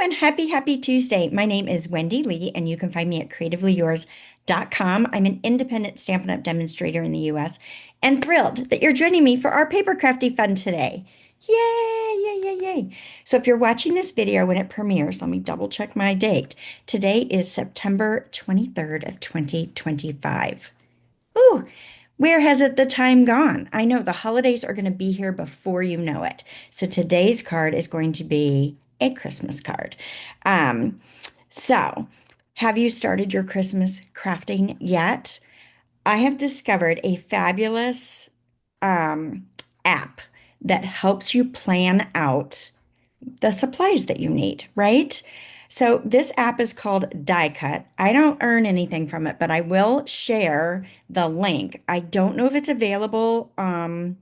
and happy Tuesday. My name is Wendy Lee, and you can find me at CreativeLeeYours.com. I'm an independent Stampin' Up! Demonstrator in the US, and thrilled that you're joining me for our paper crafty fun today. Yay, yay, yay, yay. So if you're watching this video when it premieres, let me double check my date. Today is September 23rd of 2025. Ooh, where has the time gone? I know the holidays are going to be here before you know it. So today's card is going to be a Christmas card. Um, so have you started your Christmas crafting yet? I have discovered a fabulous um, app that helps you plan out the supplies that you need, right? So this app is called Die Cut. I don't earn anything from it, but I will share the link. I don't know if it's available on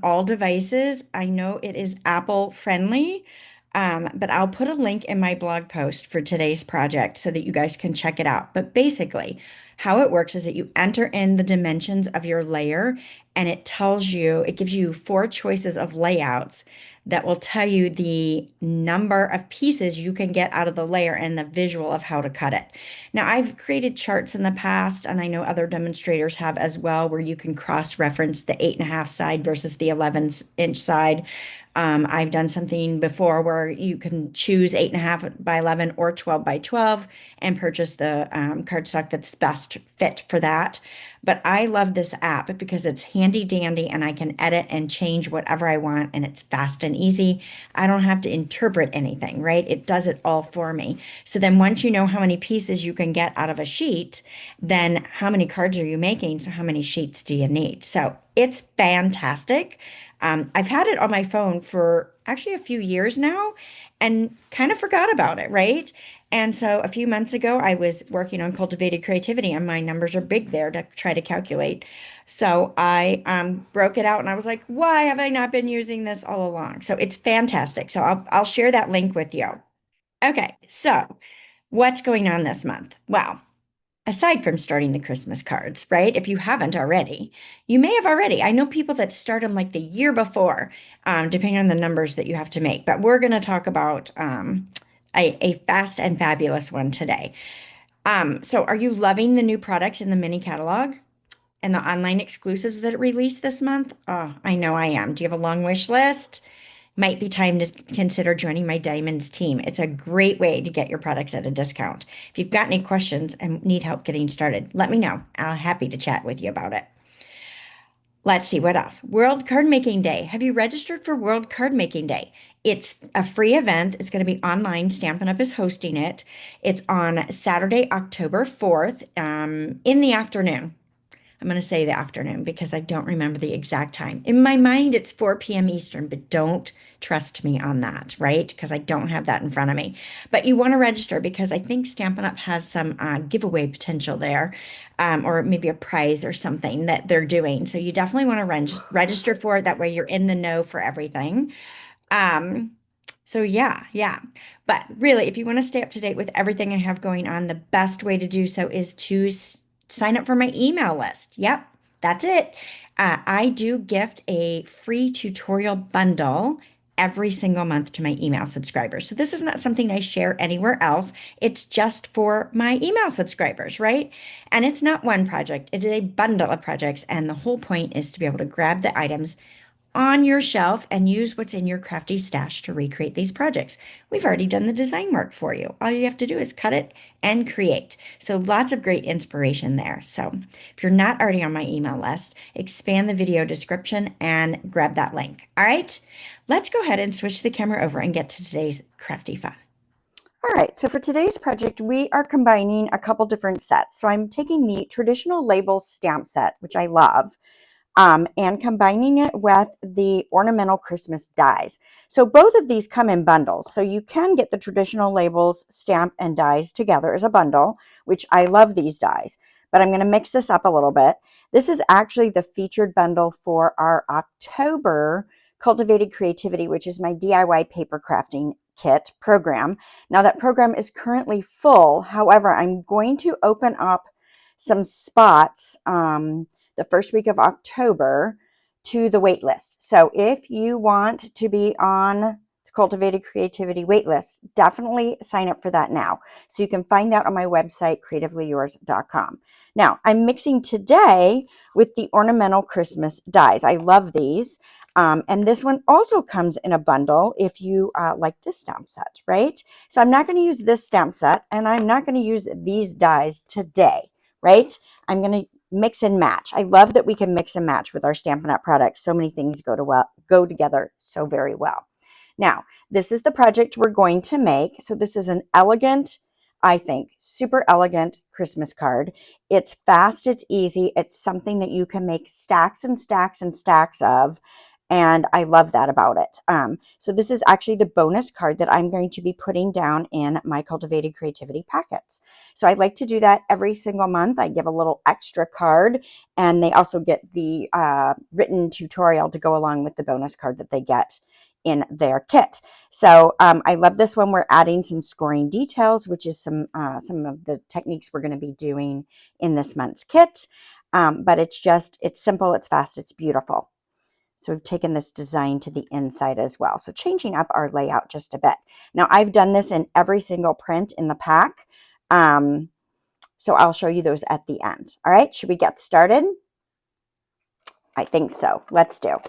all devices. I know it is Apple friendly, but I'll put a link in my blog post for today's project so that you guys can check it out. But basically, how it works is that you enter in the dimensions of your layer and it tells you, it gives you four choices of layouts that will tell you the number of pieces you can get out of the layer and the visual of how to cut it. Now, I've created charts in the past, and I know other demonstrators have as well, where you can cross-reference the 8.5 side versus the 11-inch side. I've done something before where you can choose 8.5 by 11 or 12 by 12 and purchase the cardstock that's best fit for that. But I love this app because it's handy dandy and I can edit and change whatever I want and it's fast and easy. I don't have to interpret anything, right? It does it all for me. So then once you know how many pieces you can get out of a sheet, then how many cards are you making? So how many sheets do you need? So it's fantastic. I've had it on my phone for actually a few years now and kind of forgot about it, right? And so a few months ago, I was working on cultivated creativity, and my numbers are big there to try to calculate. So I broke it out, and I was like, "Why have I not been using this all along?" So it's fantastic. So I'll share that link with you. Okay, so what's going on this month? Well, aside from starting the Christmas cards, right? If you haven't already, you may have already. I know people that start them like the year before, depending on the numbers that you have to make. But we're going to talk about a fast and fabulous one today. So are you loving the new products in the mini catalog and the online exclusives that it released this month? Oh, I know I am. Do you have a long wish list? Might be time to consider joining my Diamonds team. It's a great way to get your products at a discount. If you've got any questions and need help getting started, let me know. I'm happy to chat with you about it. Let's see what else. World Card Making Day. Have you registered for World Card Making Day? It's a free event. It's going to be online. Stampin' Up! Is hosting it. It's on Saturday, October 4th, in the afternoon. I'm going to say the afternoon because I don't remember the exact time. In my mind, it's 4 p.m. Eastern, but don't trust me on that, right? Because I don't have that in front of me. But you want to register because I think Stampin' Up! Has some giveaway potential there, or maybe a prize or something that they're doing. So you definitely want to register for it. That way you're in the know for everything. Um, so yeah. But really, if you want to stay up to date with everything I have going on, the best way to do so is to sign up for my email list. Yep, that's it. I do gift a free tutorial bundle every single month to my email subscribers. So this is not something I share anywhere else. It's just for my email subscribers, right? And it's not one project, it is a bundle of projects. And the whole point is to be able to grab the items on your shelf and use what's in your crafty stash to recreate these projects. We've already done the design work for you. All you have to do is cut it and create. So lots of great inspiration there. So if you're not already on my email list, expand the video description and grab that link. All right, let's go ahead and switch the camera over and get to today's crafty fun. All right, so for today's project, we are combining a couple different sets. So I'm taking the traditional labels stamp set, which I love, and combining it with the ornamental Christmas dies. So both of these come in bundles. So you can get the traditional labels, stamp, and dies together as a bundle, which I love these dies. But I'm going to mix this up a little bit. This is actually the featured bundle for our October Cultivated Creativity, which is my DIY paper crafting kit program. Now that program is currently full. However, I'm going to open up some spots the first week of October to the wait list. So if you want to be on the Cultivated Creativity waitlist, definitely sign up for that now. So you can find that on my website, CreativeLeeYours.com. Now, I'm mixing today with the ornamental Christmas dies. I love these. And this one also comes in a bundle if you like this stamp set, right? So I'm not going to use this stamp set, and I'm not going to use these dies today, right? I'm going to mix and match. I love that we can mix and match with our Stampin' Up! Products. So many things go together so very well. Now, this is the project we're going to make. So this is an elegant, I think, super elegant Christmas card. It's fast, it's easy, it's something that you can make stacks and stacks and stacks of. And I love that about it. So this is actually the bonus card that I'm going to be putting down in my Cultivated Creativity packets. So I like to do that every single month. I give a little extra card, and they also get the written tutorial to go along with the bonus card that they get in their kit. So I love this one. We're adding some scoring details, which is some of the techniques we're going to be doing in this month's kit. But it's simple, it's fast, it's beautiful. So we've taken this design to the inside as well. So changing up our layout just a bit. Now I've done this in every single print in the pack. So I'll show you those at the end. All right, should we get started? I think so. Let's do. All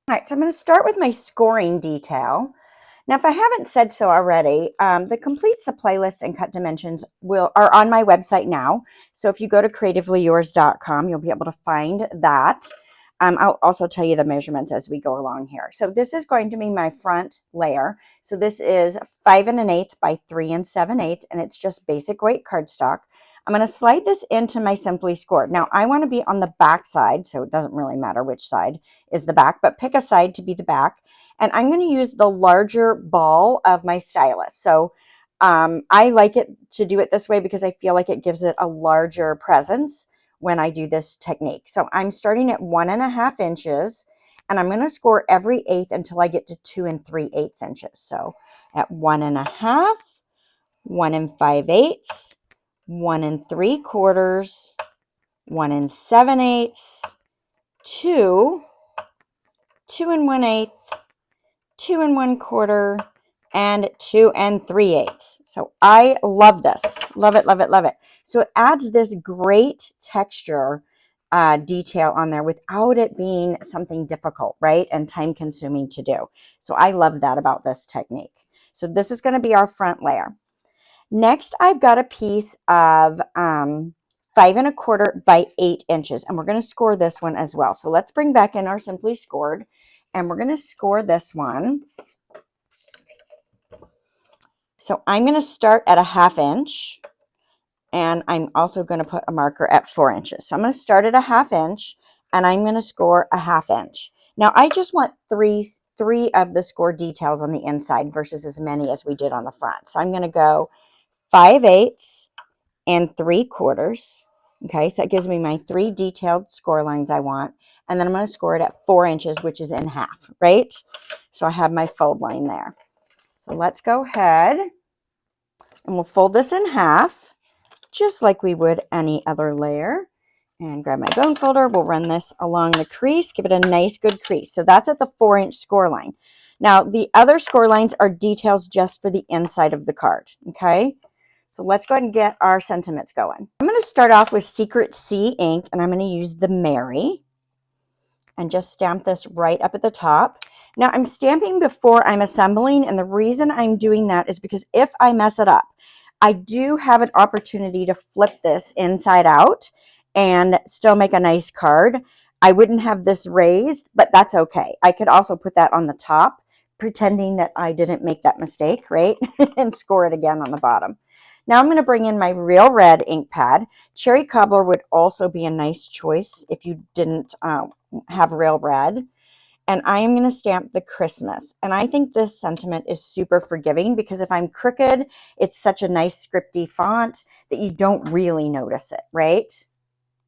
right, so I'm going to start with my scoring detail. Now, if I haven't said so already, the complete supply list and cut dimensions are on my website now. So if you go to CreativeLeeYours.com, you'll be able to find that. I'll also tell you the measurements as we go along here. So this is going to be my front layer. So this is 5 1/8 by 3 7/8, and it's just basic weight cardstock. I'm going to slide this into my Simply Scored. Now, I want to be on the back side, so it doesn't really matter which side is the back, but pick a side to be the back. And I'm going to use the larger ball of my stylus. So I like it to do it this way because I feel like it gives it a larger presence when I do this technique. So I'm starting at 1.5 inches, and I'm going to score every eighth until I get to 2 3/8 inches. So at 1.5, 1 5/8, 1 3/4, 1 7/8, 2, 2 1/8, 2 1/4, and 2 3/8. So I love this. Love it, love it, love it. So it adds this great texture detail on there without it being something difficult, right? And time consuming to do. So I love that about this technique. So this is going to be our front layer. Next, I've got a piece of 5 1/4 by 8 inches, and we're going to score this one as well. So let's bring back in our Simply Scored, and we're going to score this one. So I'm going to start at a 1/2 inch, and I'm also going to put a marker at 4 inches. So I'm going to start at a 1/2 inch, and I'm going to score a 1/2 inch. Now I just want three of the score details on the inside versus as many as we did on the front. So I'm going to go 5/8 and 3/4. Okay, so that gives me my 3 detailed score lines I want. And then I'm going to score it at 4 inches, which is in half, right? So I have my fold line there. So let's go ahead and we'll fold this in half, just like we would any other layer. And grab my bone folder. We'll run this along the crease, give it a nice good crease. So that's at the 4-inch score line. Now, the other score lines are details just for the inside of the card, okay? So let's go ahead and get our sentiments going. I'm going to start off with Secret Sea ink, and I'm going to use the Mary and just stamp this right up at the top. Now, I'm stamping before I'm assembling, and the reason I'm doing that is because if I mess it up, I do have an opportunity to flip this inside out and still make a nice card. I wouldn't have this raised, but that's okay. I could also put that on the top, pretending that I didn't make that mistake, right? And score it again on the bottom. Now I'm going to bring in my Real Red ink pad. Cherry Cobbler would also be a nice choice if you didn't have Real Red. And I am going to stamp the Christmas. And I think this sentiment is super forgiving because if I'm crooked, it's such a nice scripty font that you don't really notice it, right?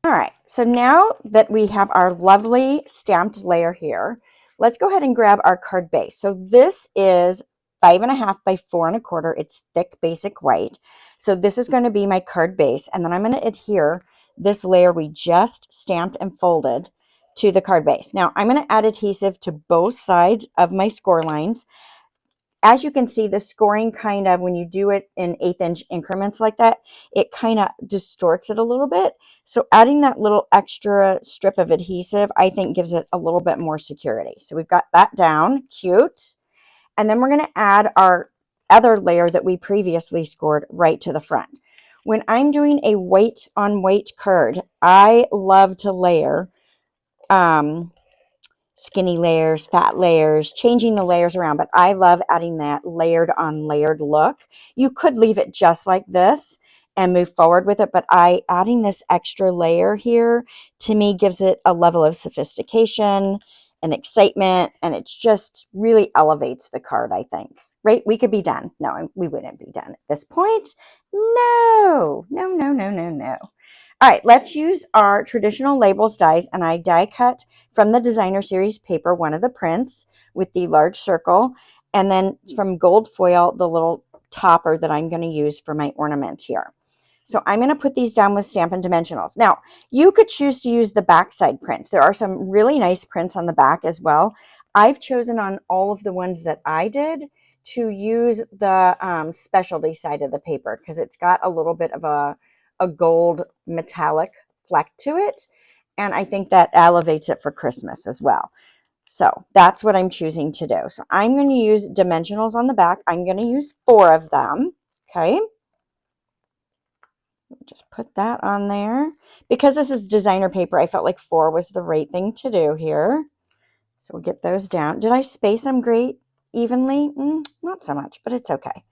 All right, so now that we have our lovely stamped layer here, let's go ahead and grab our card base. So this is 5 1/2 by 4 1/4. It's thick basic white. So this is going to be my card base. And then I'm going to adhere this layer we just stamped and folded to the card base. Now I'm going to add adhesive to both sides of my score lines. as you can see, the scoring kind of, when you do it in 1/8 inch increments like that, it kind of distorts it a little bit. So adding that little extra strip of adhesive, I think gives it a little bit more security. So we've got that down, cute. And then we're going to add our other layer that we previously scored right to the front. When I'm doing a weight on weight card, I love to layer skinny layers, fat layers, changing the layers around, but I love adding that layered on layered look. You could leave it just like this and move forward with it, but adding this extra layer here, to me, gives it a level of sophistication and excitement, and it's just really elevates the card, I think. Right? We could be done. No, we wouldn't be done at this point. No, no, no, no, no, no. All right, let's use our traditional labels dies, and I die cut from the designer series paper one of the prints with the large circle, and then from gold foil the little topper that I'm going to use for my ornament here. So I'm going to put these down with Stampin' Dimensionals. Now, you could choose to use the backside prints. There are some really nice prints on the back as well. I've chosen on all of the ones that I did to use the specialty side of the paper because it's got a little bit of a gold metallic fleck to it. And I think that elevates it for Christmas as well. So that's what I'm choosing to do. So I'm going to use dimensionals on the back. I'm going to use 4 of them. Okay. Just put that on there. Because this is designer paper, I felt like 4 was the right thing to do here. So we'll get those down. Did I space them great evenly? Not so much, but it's okay.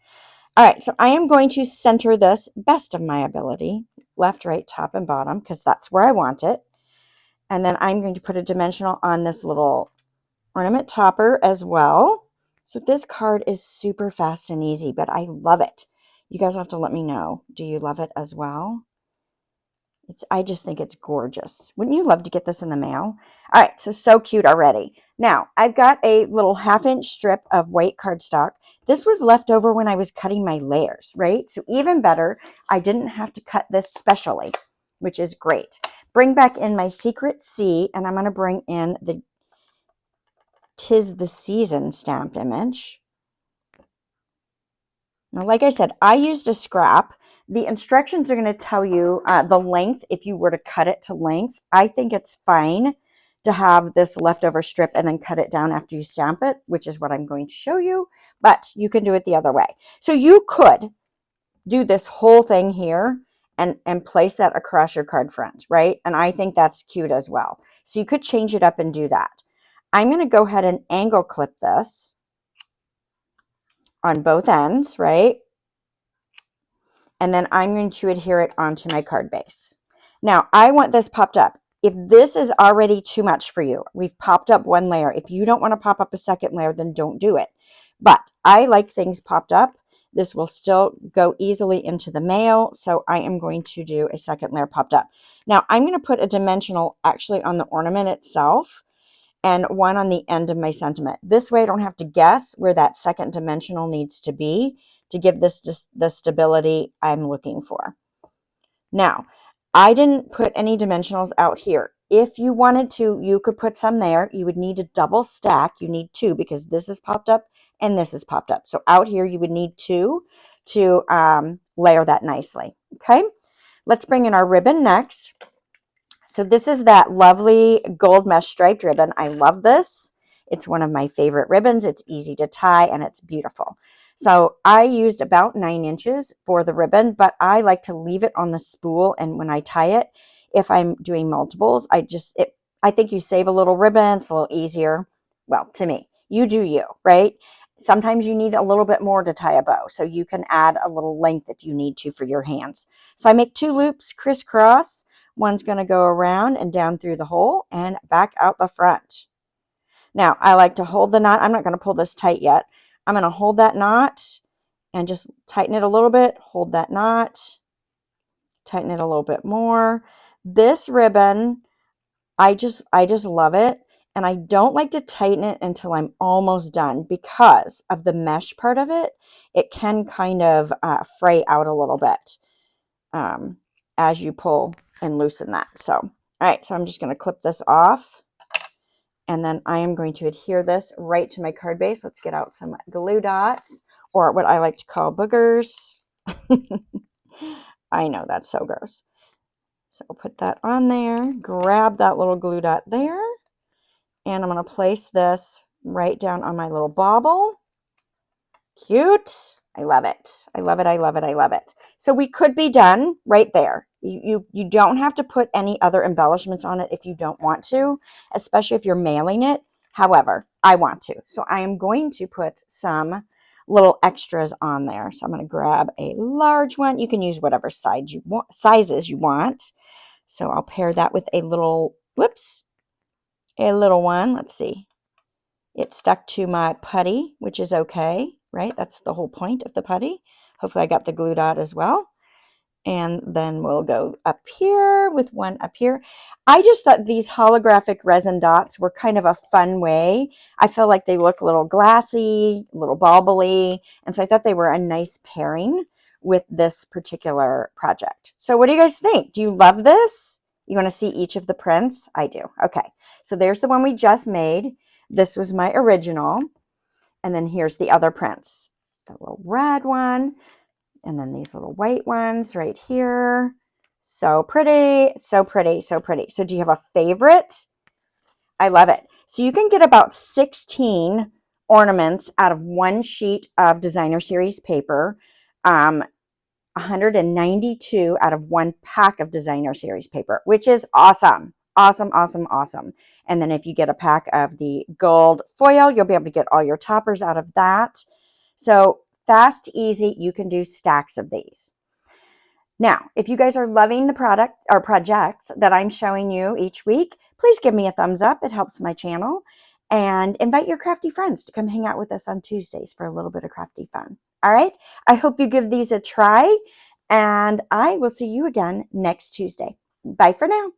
All right, so I am going to center this best of my ability, left, right, top, and bottom, because that's where I want it. And then I'm going to put a dimensional on this little ornament topper as well. So this card is super fast and easy, but I love it. You guys have to let me know. Do you love it as well? I just think it's gorgeous. Wouldn't you love to get this in the mail? All right, so cute already. Now, I've got a little 1/2 inch strip of white cardstock. This was left over when I was cutting my layers, right? So even better, I didn't have to cut this specially, which is great. Bring back in my Secret C, and I'm going to bring in the 'Tis the Season stamped image. Now, like I said, I used a scrap. The instructions are going to tell you the length if you were to cut it to length. I think it's fine to have this leftover strip and then cut it down after you stamp it, which is what I'm going to show you, but you can do it the other way. So you could do this whole thing here and place that across your card front, right? And I think that's cute as well. So you could change it up and do that. I'm going to go ahead and angle clip this on both ends, right? And then I'm going to adhere it onto my card base. Now, I want this popped up. If this is already too much for you, we've popped up 1 layer. If you don't want to pop up a second layer, then don't do it. But I like things popped up. This will still go easily into the mail, so I am going to do a second layer popped up. Now, I'm going to put a dimensional actually on the ornament itself and 1 on the end of my sentiment. This way I don't have to guess where that second dimensional needs to be to give this the stability I'm looking for. Now, I didn't put any dimensionals out here. If you wanted to, you could put some there. You would need to double stack. You need 2 because this is popped up and this is popped up. So out here, you would need 2 to layer that nicely. Okay, let's bring in our ribbon next. So this is that lovely gold mesh striped ribbon. I love this. It's one of my favorite ribbons. It's easy to tie and it's beautiful. So I used about 9 inches for the ribbon, but I like to leave it on the spool. And when I tie it, if I'm doing multiples, I think you save a little ribbon. It's a little easier. Well, to me, you do you, right? Sometimes you need a little bit more to tie a bow, so you can add a little length if you need to for your hands. So I make 2 loops crisscross. One's going to go around and down through the hole and back out the front. Now, I like to hold the knot. I'm not going to pull this tight yet. I'm going to hold that knot and just tighten it a little bit. Hold that knot. Tighten it a little bit more. This ribbon, I just love it. And I don't like to tighten it until I'm almost done because of the mesh part of it. It can kind of fray out a little bit as you pull and loosen that. So, all right, so I'm just going to clip this off And then I am going to adhere this right to my card base. Let's get out some glue dots, or what I like to call boogers. I know that's so gross. So I'll put that on there, grab that little glue dot there, and I'm going to place this right down on my little bauble. Cute. I love it. I love it. I love it. I love it. So we could be done right there. You don't have to put any other embellishments on it if you don't want to, especially if you're mailing it. However, I want to. So I am going to put some little extras on there. So I'm going to grab a large one. You can use whatever size you want. So I'll pair that with a little, whoops, a little one. Let's see. It stuck to my putty, which is okay, right? That's the whole point of the putty. Hopefully I got the glue dot as well. And then we'll go up here with one up here. I just thought these holographic resin dots were kind of a fun way. I feel like they look a little glassy, a little bauble-y. And so I thought they were a nice pairing with this particular project. So what do you guys think? Do you love this? You want to see each of the prints? I do. Okay. So there's the one we just made. This was my original. And then here's the other prints. The little red one. And then these little white ones right here. So pretty, so pretty, so pretty. So do you have a favorite? I love it. So you can get about 16 ornaments out of one sheet of designer series paper. 192 out of one pack of designer series paper, which is awesome. Awesome, awesome, awesome. And then if you get a pack of the gold foil, you'll be able to get all your toppers out of that. So fast, easy, you can do stacks of these. Now, if you guys are loving the product or projects that I'm showing you each week, please give me a thumbs up. It helps my channel. And invite your crafty friends to come hang out with us on Tuesdays for a little bit of crafty fun. All right. I hope you give these a try, and I will see you again next Tuesday. Bye for now.